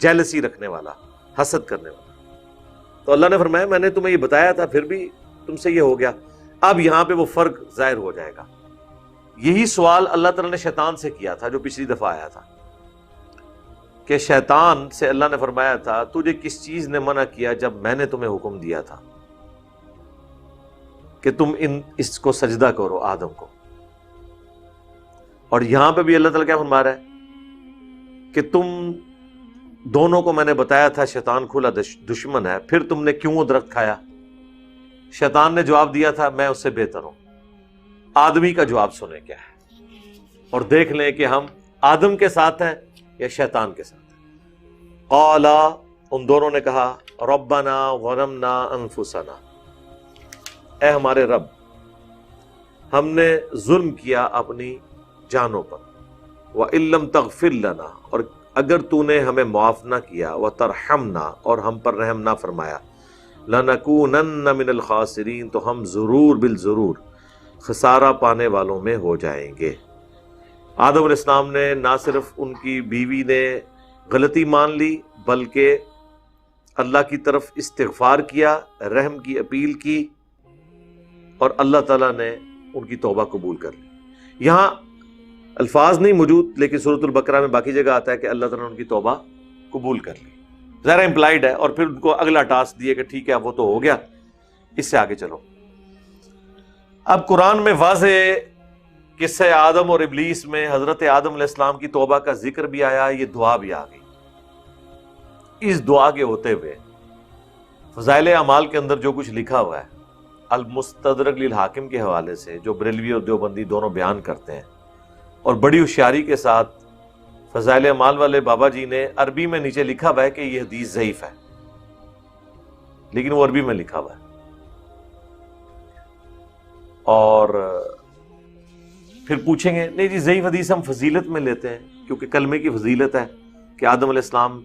[SPEAKER 1] جیلسی رکھنے والا، حسد کرنے والا۔ تو اللہ نے فرمایا میں نے تمہیں یہ بتایا تھا، پھر بھی تم سے یہ ہو گیا۔ اب یہاں پہ وہ فرق ظاہر ہو جائے گا۔ یہی سوال اللہ تعالیٰ نے شیطان سے کیا تھا جو پچھلی دفعہ آیا تھا، کہ شیطان سے اللہ نے فرمایا تھا تجھے کس چیز نے منع کیا جب میں نے تمہیں حکم دیا تھا کہ تم اس کو سجدہ کرو، آدم کو۔ اور یہاں پہ بھی اللہ تعالیٰ کیا فرما رہا ہے کہ تم دونوں کو میں نے بتایا تھا شیطان کھلا دشمن ہے، پھر تم نے کیوں وہ درخت کھایا؟ شیطان نے جواب دیا تھا میں اس سے بہتر ہوں۔ آدمی کا جواب سنیں کیا ہے، اور دیکھ لیں کہ ہم آدم کے ساتھ ہیں یا شیطان کے ساتھ ہیں۔ قالا، ان دونوں نے کہا ربنا ظلمنا انفسنا، اے ہمارے رب ہم نے ظلم کیا اپنی جانوں پر، وَإِن لَّمْ تَغْفِرْ لَنَا، اور اگر تو نے ہمیں معاف نہ کیا، وَتَرْحَمْنَا، اور ہم پر رحم نہ فرمایا، لَنَكُونَنَّ مِنَ الْخَاسِرِينَ، تو ہم ضرور بالضرور خسارہ پانے والوں میں ہو جائیں گے۔ آدم علیہ السلام نے نہ صرف ان کی بیوی نے غلطی مان لی، بلکہ اللہ کی طرف استغفار کیا، رحم کی اپیل کی، اور اللہ تعالیٰ نے ان کی توبہ قبول کر لی۔ یہاں الفاظ نہیں موجود، لیکن سورۃ البقرہ میں باقی جگہ آتا ہے کہ اللہ تعالیٰ نے ان کی توبہ قبول کر لی، ظاہر امپلائڈ ہے، اور پھر ان کو اگلا ٹاسک دیے کہ ٹھیک ہے وہ تو ہو گیا، اس سے آگے چلو۔ اب قرآن میں واضح قصہ آدم اور ابلیس میں حضرت آدم علیہ السلام کی توبہ کا ذکر بھی آیا، یہ دعا بھی آ گئی۔ اس دعا کے ہوتے ہوئے فضائل اعمال کے اندر جو کچھ لکھا ہوا ہے المستدرک للحاکم کے حوالے سے، جو بریلوی اور دیوبندی دونوں بیان کرتے ہیں، اور بڑی ہوشیاری کے ساتھ فضائل اعمال والے بابا جی نے عربی میں نیچے لکھا ہوا ہے کہ یہ حدیث ضعیف ہے، لیکن وہ عربی میں لکھا ہوا ہے، اور پھر پوچھیں گے نہیں جی ضعیف حدیث ہم فضیلت میں لیتے ہیں، کیونکہ کلمے کی فضیلت ہے کہ آدم علیہ السلام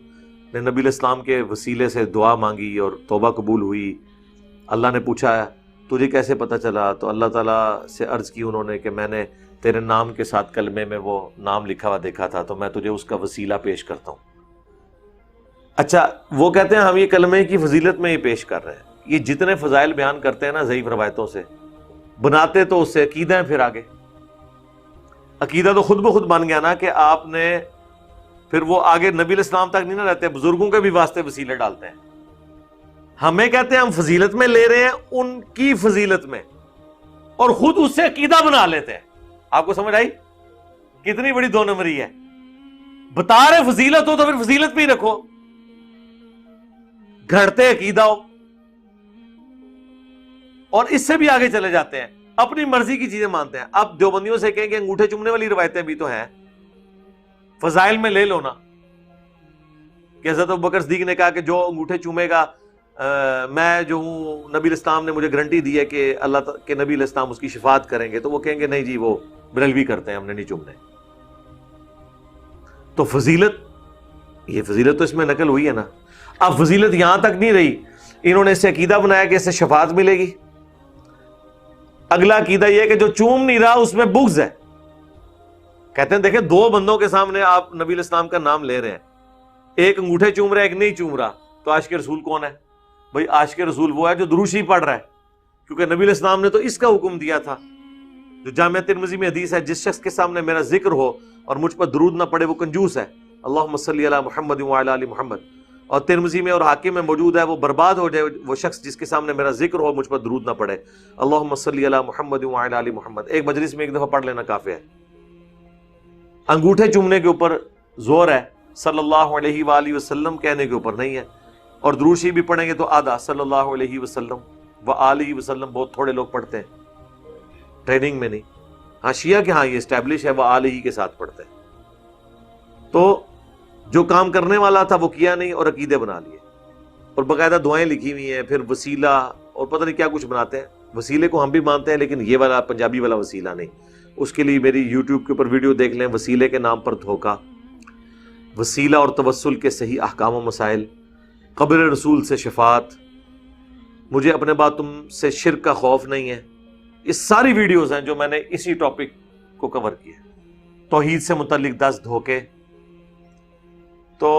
[SPEAKER 1] نے نبی علیہ السلام کے وسیلے سے دعا مانگی اور توبہ قبول ہوئی۔ اللہ نے پوچھا تجھے کیسے پتہ چلا؟ تو اللہ تعالیٰ سے عرض کی انہوں نے کہ میں نے تیرے نام کے ساتھ کلمے میں وہ نام لکھا ہوا دیکھا تھا، تو میں تجھے اس کا وسیلہ پیش کرتا ہوں۔ اچھا، وہ کہتے ہیں ہم یہ کلمے کی فضیلت میں یہ پیش کر رہے ہیں۔ یہ جتنے فضائل بیان کرتے ہیں نا ضعیف روایتوں سے، بناتے تو اس سے عقیدہ ہیں، پھر آگے عقیدہ تو خود بخود بن گیا نا، کہ آپ نے پھر وہ آگے نبی علیہ السلام تک نہیں نہ رہتے، بزرگوں کے بھی واسطے وسیلے ڈالتے ہیں۔ ہمیں کہتے ہیں ہم فضیلت میں لے رہے ہیں، ان کی فضیلت میں، اور خود اس سے عقیدہ بنا لیتے ہیں۔ آپ کو سمجھ آئی کتنی بڑی دو نمبری ہے؟ بتا رہے فضیلت ہو تو پھر فضیلت بھی رکھو، گھڑتے عقیدہ ہو، اور اس سے بھی آگے چلے جاتے ہیں، اپنی مرضی کی چیزیں مانتے ہیں۔ اب دیوبندیوں سے کہیں کہ انگوٹھے چومنے والی روایتیں بھی تو ہیں، فضائل میں لے لو نا، کہ حضرت ابوبکر صدیق نے کہا کہ جو انگوٹھے چومے گا میں جو ہوں، نبی علیہ السلام نے مجھے گارنٹی دی ہے کہ اللہ کے نبی علیہ السلام اس کی شفاعت کریں گے، تو وہ کہیں گے نہیں جی وہ بریلوی کرتے ہیں، ہم نے نہیں چومنے۔ تو فضیلت، یہ فضیلت تو اس میں نقل ہوئی ہے نا۔ اب فضیلت یہاں تک نہیں رہی، انہوں نے اس سے عقیدہ بنایا کہ اس سے شفاعت ملے گی، اگلا عقیدہ یہ کہ جو چوم نہیں رہا اس میں بغض ہے. کہتے ہیں دیکھیں دو بندوں کے سامنے آپ نبی علیہ السلام کا نام لے رہے ہیں, ایک انگوٹھے چوم رہا ہے ایک نہیں چوم رہا, تو عاشق رسول کون ہے؟ بھائی عاشق رسول وہ ہے جو درود شریف پڑھ رہا ہے, کیونکہ نبی علیہ السلام نے تو اس کا حکم دیا تھا. جو جامعہ ترمذی میں حدیث ہے, جس شخص کے سامنے میرا ذکر ہو اور مجھ پر درود نہ پڑے وہ کنجوس ہے. اللہم صلی علی محمد وعلی آل محمد. اور ترمذی میں اور حاکم میں موجود ہے, وہ برباد ہو جائے وہ شخص جس کے سامنے میرا ذکر ہو مجھ پر درود نہ پڑے. اللہم صلی علی محمد وعلی آل محمد. ایک مجلس میں ایک دفعہ پڑھ لینا کافی ہے. انگوٹھے چومنے کے اوپر زور ہے, صلی اللہ علیہ وآلہ وسلم کہنے کے اوپر نہیں ہے. اور درود شریف بھی پڑھیں گے تو آدھا صلی اللہ علیہ وسلم وآلہ وسلم بہت تھوڑے لوگ پڑھتے ہیں, ٹریننگ میں نہیں. ہاں شیعہ کے ہاں یہ اسٹیبلش ہے, وہ آلہ کے ساتھ پڑھتے ہیں. تو جو کام کرنے والا تھا وہ کیا نہیں اور عقیدے بنا لیے, اور باقاعدہ دعائیں لکھی ہوئی ہیں, پھر وسیلہ اور پتہ نہیں کیا کچھ بناتے ہیں. وسیلے کو ہم بھی مانتے ہیں لیکن یہ والا پنجابی والا وسیلہ نہیں. اس کے لیے میری یوٹیوب کے اوپر ویڈیو دیکھ لیں, وسیلے کے نام پر دھوکہ, وسیلہ اور توسل کے صحیح احکام و مسائل, قبر رسول سے شفاعت, مجھے اپنے بعد تم سے شرک کا خوف نہیں ہے. یہ ساری ویڈیوز ہیں جو میں نے اسی ٹاپک کو کور کیا. توحید سے متعلق 10 دھوکے. تو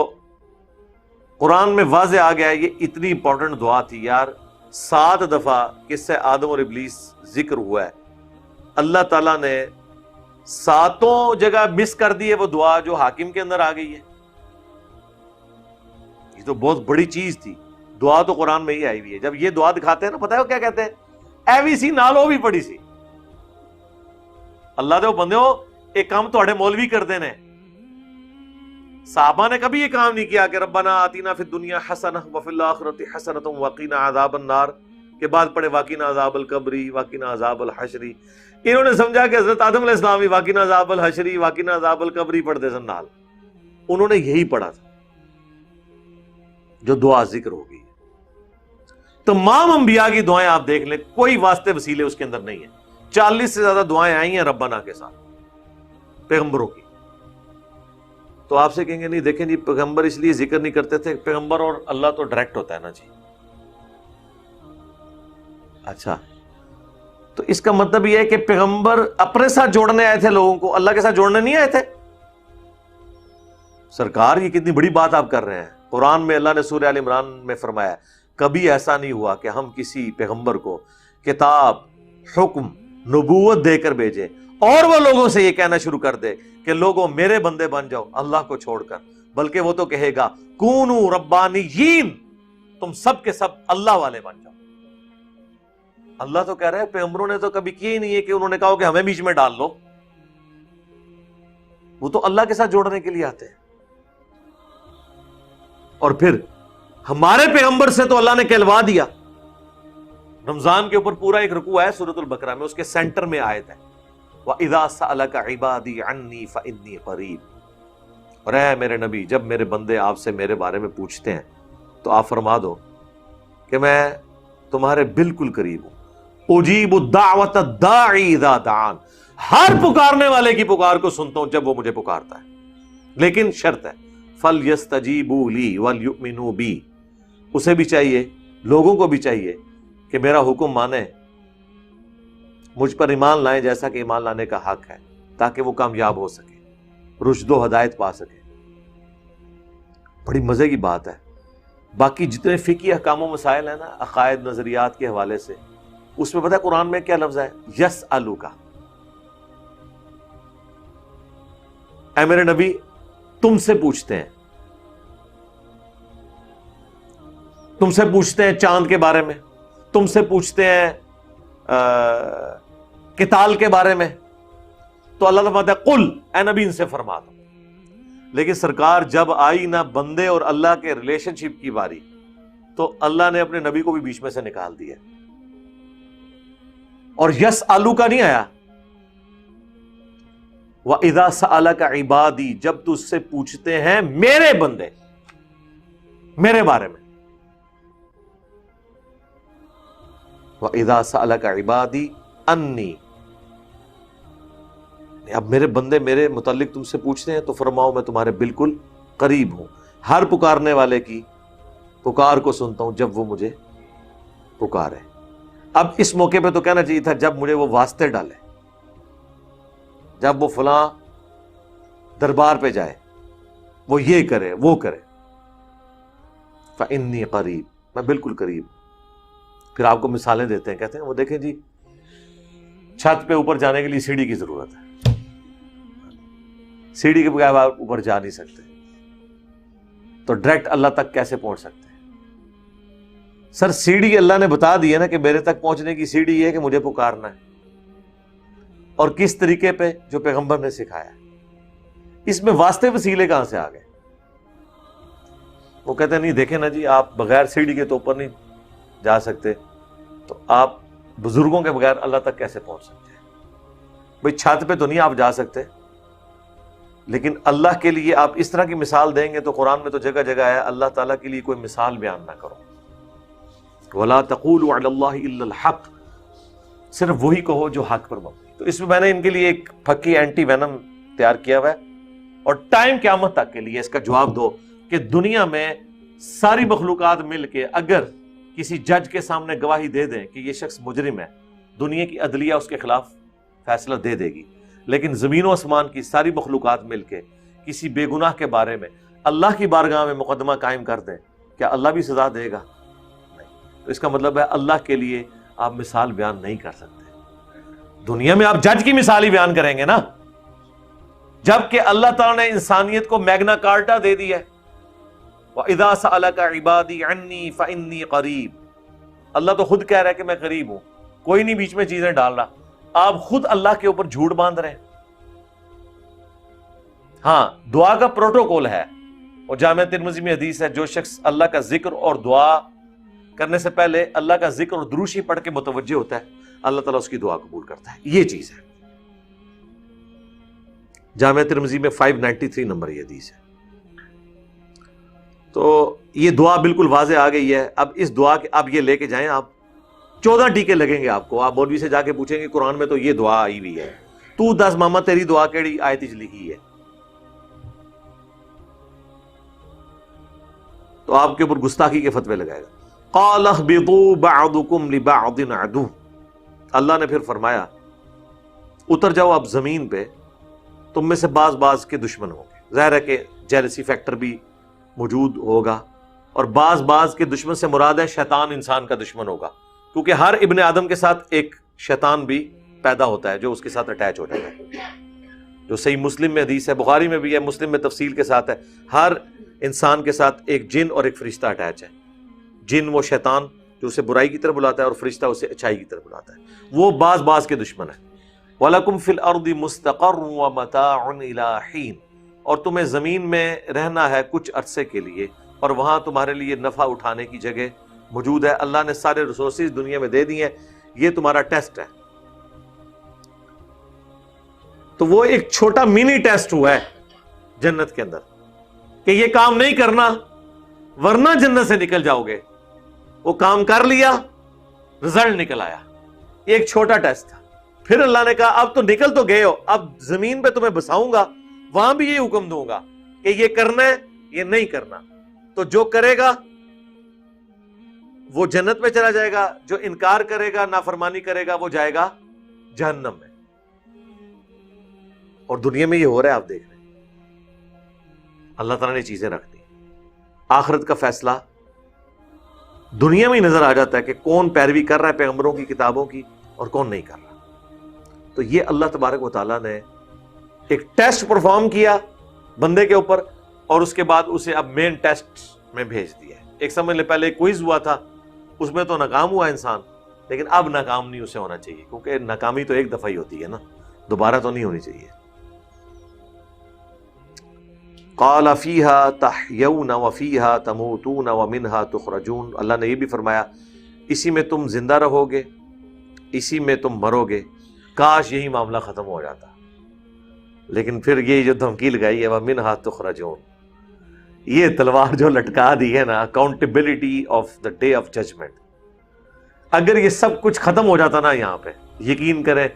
[SPEAKER 1] قرآن میں واضح آ گیا ہے, یہ اتنی امپورٹنٹ دعا تھی یار. 7 دفعہ قصہ آدم اور ابلیس ذکر ہوا ہے. اللہ تعالیٰ نے 7 جگہ مس کر دی ہے وہ دعا جو حاکم کے اندر آ گئی ہے. یہ تو بہت بڑی چیز تھی. دعا تو قرآن میں ہی آئی ہوئی ہے. جب یہ دعا دکھاتے ہیں نا, پتہ ہے وہ کیا کہتے ہیں؟ ایوی سی نالو بھی پڑی سی. اللہ دے بندے ہو, ایک کام تھوڑے مولوی کر دینے. صحابہ نے کبھی یہ کام نہیں کیا کہ ربنا آتینا فی الدنیا حسنہ وفی الآخرۃ حسنۃ وقنا عذاب النار کے بعد پڑھے واقنا عذاب القبر واقنا عذاب الحشر. انہوں نے سمجھا کہ حضرت آدم علیہ السلام بھی واقنا عذاب الحشر واقنا عذاب القبر پڑھتے سن نال. انہوں نے یہی پڑھا تھا جو دعا ذکر ہوگی. تمام انبیاء کی دعائیں آپ دیکھ لیں, کوئی واسطے وسیلے اس کے اندر نہیں ہیں. 40 سے زیادہ دعائیں آئی ہیں ربنا کے ساتھ پیغمبروں کی. تو آپ سے کہیں گے نہیں دیکھیں جی پیغمبر اس لیے ذکر نہیں کرتے تھے, پیغمبر اور اللہ تو ڈائریکٹ ہوتا ہے نا جی. اچھا, تو اس کا مطلب یہ ہے کہ پیغمبر اپنے ساتھ جوڑنے آئے تھے لوگوں کو, اللہ کے ساتھ جوڑنے نہیں آئے تھے. سرکار یہ کتنی بڑی بات آپ کر رہے ہیں. قرآن میں اللہ نے سورہ آل عمران میں فرمایا کبھی ایسا نہیں ہوا کہ ہم کسی پیغمبر کو کتاب, حکم, نبوت دے کر بھیجیں اور وہ لوگوں سے یہ کہنا شروع کر دے کہ لوگوں میرے بندے بن جاؤ اللہ کو چھوڑ کر, بلکہ وہ تو کہے گا کونو ربانیین, تم سب کے سب اللہ والے بن جاؤ. اللہ تو کہہ رہے ہیں پیغمبروں نے تو کبھی کیا ہی نہیں ہے کہ انہوں نے کہا کہ ہمیں بیچ میں ڈال لو. وہ تو اللہ کے ساتھ جوڑنے کے لیے آتے ہیں. اور پھر ہمارے پیغمبر سے تو اللہ نے کہلوا دیا. رمضان کے اوپر پورا ایک رکوع ہے سورۃ البقرہ میں, اس کے سینٹر میں آیت ہے وَإِذَا سَأَلَكَ عِبَادِي عَنِّي فَإِنِّي قَرِيبٌ. اور اے میرے نبی جب میرے بندے آپ سے میرے بارے میں پوچھتے ہیں تو آپ فرما دو کہ میں تمہارے بالکل قریب ہوں. اجیب الدعوۃ الداعی اذا دعان, ہر پکارنے والے کی پکار کو سنتا ہوں جب وہ مجھے پکارتا ہے. لیکن شرط ہے فَلْيَسْتَجِيبُوا لِي وَلْيُؤْمِنُوا بِي. اسے بھی چاہیے, لوگوں کو بھی چاہیے کہ میرا حکم مانے, مجھ پر ایمان لائیں جیسا کہ ایمان لانے کا حق ہے, تاکہ وہ کامیاب ہو سکے, رشد و ہدایت پا سکے. بڑی مزے کی بات ہے. باقی جتنے فقہی احکام و مسائل ہیں نا عقائد نظریات کے حوالے سے, اس میں پتہ ہے قرآن میں کیا لفظ ہے؟ یسألوکا. اے میرے نبی تم سے پوچھتے ہیں, تم سے پوچھتے ہیں چاند کے بارے میں, تم سے پوچھتے ہیں قتال کے بارے میں. تو اللہ فرماتا ہے قل, اے نبی ان سے فرما دو. لیکن سرکار جب آئی نہ بندے اور اللہ کے ریلیشن شپ کی باری, تو اللہ نے اپنے نبی کو بھی بیچ میں سے نکال دیا. اور یس آلو کا نہیں آیا وَإِذَا سَأَلَكَ عِبَادِي, جب تجھ سے پوچھتے ہیں میرے بندے میرے بارے میں. وَإِذَا سَأَلَكَ عِبَادِي أَنِّي, اب میرے بندے میرے متعلق تم سے پوچھتے ہیں تو فرماؤ میں تمہارے بالکل قریب ہوں, ہر پکارنے والے کی پکار کو سنتا ہوں جب وہ مجھے پکارے. اب اس موقع پہ تو کہنا چاہیے تھا جب مجھے وہ واسطے ڈالے، جب وہ فلاں دربار پہ جائے، وہ یہ کرے وہ کرے، فإنی قریب، میں بالکل قریب۔ پھر آپ کو مثالیں دیتے ہیں، کہتے ہیں وہ دیکھیں جی چھت پہ اوپر جانے کے لیے سیڑھی کی ضرورت ہے، سیڑھی کے بغیر آپ اوپر جا نہیں سکتے، تو ڈائریکٹ اللہ تک کیسے پہنچ سکتے ہیں؟ سر سیڑھی اللہ نے بتا دی ہے نا کہ میرے تک پہنچنے کی سیڑھی یہ ہے کہ مجھے پکارنا ہے، اور کس طریقے پہ؟ جو پیغمبر نے سکھایا۔ اس میں واسطے وسیلے کہاں سے آ گئے؟ وہ کہتے ہیں نہیں دیکھیں نا جی آپ بغیر سیڑھی کے تو اوپر نہیں جا سکتے، تو آپ بزرگوں کے بغیر اللہ تک کیسے پہنچ سکتے ہیں؟ بھئی چھت پہ تو نہیں آپ جا سکتے، لیکن اللہ کے لیے آپ اس طرح کی مثال دیں گے تو قرآن میں تو جگہ جگہ ہے اللہ تعالیٰ کے لیے کوئی مثال بیان نہ کرو، وَلَا تَقُولُوا عَلَى اللَّهِ إِلَّا الْحَقِّ، صرف وہی کہو جو حق پر مبنی۔ تو اس میں نے ان کے لیے ایک پھکی اینٹی وینم تیار کیا ہوا ہے، اور ٹائم قیامت تک کے لیے اس کا جواب دو کہ دنیا میں ساری مخلوقات مل کے اگر کسی جج کے سامنے گواہی دے دیں کہ یہ شخص مجرم ہے، دنیا کی عدلیہ اس کے خلاف فیصلہ دے دے گی، لیکن زمین و آسمان کی ساری مخلوقات مل کے کسی بے گناہ کے بارے میں اللہ کی بارگاہ میں مقدمہ قائم کر دیں، کیا اللہ بھی سزا دے گا؟ نہیں۔ تو اس کا مطلب ہے اللہ کے لیے آپ مثال بیان نہیں کر سکتے۔ دنیا میں آپ جج کی مثال ہی بیان کریں گے نا، جبکہ اللہ تعالیٰ نے انسانیت کو میگنا کارٹا دے دیا ہے، وَإِذَا سَأَلَكَ عِبَادِي عَنِّي فَإِنِّي قَرِيب۔ اللہ تو خود کہہ رہا ہے کہ میں قریب ہوں، کوئی نہیں بیچ میں چیزیں ڈال رہا، آپ خود اللہ کے اوپر جھوٹ باندھ رہے ہیں۔ ہاں دعا کا پروٹوکول ہے، اور جامع ترمذی میں حدیث ہے جو شخص اللہ کا ذکر اور دعا کرنے سے پہلے اللہ کا ذکر اور دروشی پڑھ کے متوجہ ہوتا ہے، اللہ تعالیٰ اس کی دعا قبول کرتا ہے۔ یہ چیز ہے، جامع ترمذی میں 593 نمبر یہ حدیث ہے۔ تو یہ دعا بالکل واضح آ گئی ہے۔ اب اس دعا کے آپ یہ لے کے جائیں، آپ 14 ٹیکے لگیں گے آپ کو، آپ مولوی سے جا کے پوچھیں گے قرآن میں تو یہ دعا آئی ہوئی ہے، تو دس ماما تیری دعا کیڑی آیت وچ لکھی ہے، تو آپ کے اوپر گستاخی کے فتوے لگائے گا۔ قال اهبطوا بعضكم لبعض عدو، اللہ نے پھر فرمایا اتر جاؤ اب زمین پہ، تم میں سے بعض کے دشمن ہوں گے۔ ظاہر ہے کہ جیلسی فیکٹر بھی موجود ہوگا، اور بعض کے دشمن سے مراد ہے شیطان انسان کا دشمن ہوگا، کیونکہ ہر ابن آدم کے ساتھ ایک شیطان بھی پیدا ہوتا ہے جو اس کے ساتھ اٹیچ ہو جاتا ہے، جو صحیح مسلم میں حدیث ہے، بخاری میں بھی ہے، مسلم میں تفصیل کے ساتھ ہے، ہر انسان کے ساتھ ایک جن اور ایک فرشتہ اٹیچ ہے۔ جن وہ شیطان جو اسے برائی کی طرف بلاتا ہے، اور فرشتہ اسے اچھائی کی طرف بلاتا ہے، وہ بعض کے دشمن ہے۔ وَلَكُمْ فِي الْأَرْضِ مُسْتَقَرٌّ وَمَتَاعٌ إِلَىٰ حِينٍ، اور تمہیں زمین میں رہنا ہے کچھ عرصے کے لیے، اور وہاں تمہارے لیے نفع اٹھانے کی جگہ موجود ہے۔ اللہ نے سارے ریسورسز دنیا میں دے دیے ہیں، یہ تمہارا ٹیسٹ ہے۔ تو وہ ایک چھوٹا منی ٹیسٹ ہوا ہے جنت کے اندر کہ یہ کام نہیں کرنا ورنہ جنت سے نکل جاؤ گے، وہ کام کر لیا، رزلٹ نکل آیا، ایک چھوٹا ٹیسٹ تھا۔ پھر اللہ نے کہا اب تو نکل تو گئے ہو، اب زمین پہ تمہیں بساؤں گا، وہاں بھی یہ حکم دوں گا کہ یہ کرنا ہے یہ نہیں کرنا، تو جو کرے گا وہ جنت میں چلا جائے گا، جو انکار کرے گا نافرمانی کرے گا وہ جائے گا جہنم میں۔ اور دنیا میں یہ ہو رہا ہے، آپ دیکھ رہے ہیں، اللہ تعالیٰ نے چیزیں رکھ دی۔ آخرت کا فیصلہ دنیا میں ہی نظر آ جاتا ہے کہ کون پیروی کر رہا ہے پیغمبروں کی کتابوں کی اور کون نہیں کر رہا۔ تو یہ اللہ تبارک و تعالیٰ نے ایک ٹیسٹ پرفارم کیا بندے کے اوپر، اور اس کے بعد اسے اب مین ٹیسٹ میں بھیج دیا ہے۔ ایک سمجھ لے پہلے ایک کوئز ہوا تھا، اس میں تو ناکام ہوا انسان، لیکن اب ناکام نہیں اسے ہونا چاہیے، کیونکہ ناکامی تو ایک دفعہ ہی ہوتی ہے نا، دوبارہ تو نہیں ہونی چاہیے۔ قال فیہا تحیون وفیہا تموتون ومنہا تخرجون، اللہ نے یہ بھی فرمایا اسی میں تم زندہ رہو گے، اسی میں تم مرو گے۔ کاش یہی معاملہ ختم ہو جاتا، لیکن پھر یہ جو دھمکی لگائی ہے ومنہا تخرجون، یہ تلوار جو لٹکا دی ہے نا، accountability of the day of judgement, اگر یہ سب کچھ ختم ہو جاتا نا یہاں پہ، یقین کریں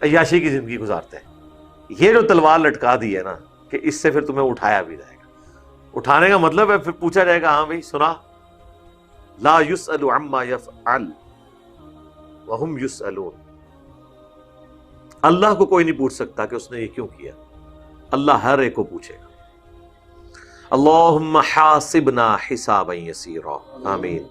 [SPEAKER 1] عیاشی کی زندگی گزارتے ہیں۔ یہ جو تلوار لٹکا دی ہے نا کہ اس سے پھر تمہیں اٹھایا بھی جائے گا۔ اٹھانے کا مطلب ہے پھر پوچھا جائے گا ہاں بھائی سنا، لا یسأل عما یفعل، وہم یسألون. اللہ کو کوئی نہیں پوچھ سکتا کہ اس نے یہ کیوں کیا. اللہ ہر ایک کو پوچھے گا. اللہم حاسبنا حسابا یسیرا. آمین.